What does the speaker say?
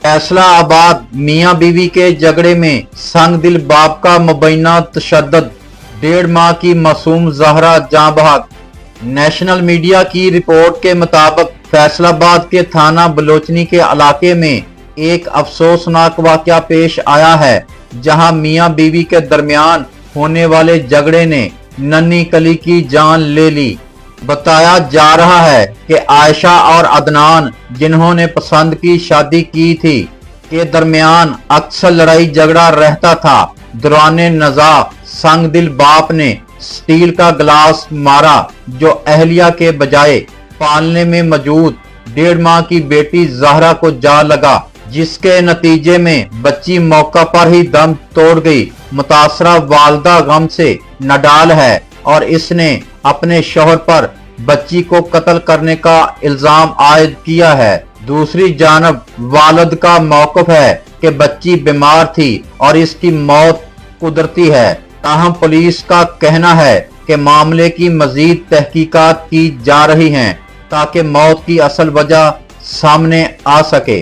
फैसला आबाद मियां बीवी के झगड़े में संग दिल बाप का मुबैना तशद्दुद, 1.5 माह की मासूम ज़हरा जाँ बहक। नेशनल मीडिया की रिपोर्ट के मुताबिक फैसलाबाद के थाना बलोचनी के इलाके में एक अफसोसनाक वाकया पेश आया है, जहां मियां बीवी के दरमियान होने वाले झगड़े ने नन्ही कली की जान ले ली। बताया जा रहा है कि आयशा और अदनान, जिन्होंने पसंद की शादी की थी, के दरमियान अक्सर लड़ाई झगड़ा रहता था। दौराने नज़ा संग दिल बाप ने स्टील का गिलास मारा, जो अहलिया के बजाय पालने में मौजूद 1.5 माह की बेटी ज़हरा को जा लगा, जिसके नतीजे में बच्ची मौका पर ही दम तोड़ गई। मुतासरा वालदा गम से नडाल है और इसने अपने शौहर पर बच्ची को कत्ल करने का इल्जाम आयद किया है। दूसरी जानब वालिद का मौक़िफ़ है कि बच्ची बीमार थी और इसकी मौत कुदरती है। ताहम पुलिस का कहना है कि मामले की मजीद तहकीकात की जा रही हैं ताकि मौत की असल वजह सामने आ सके।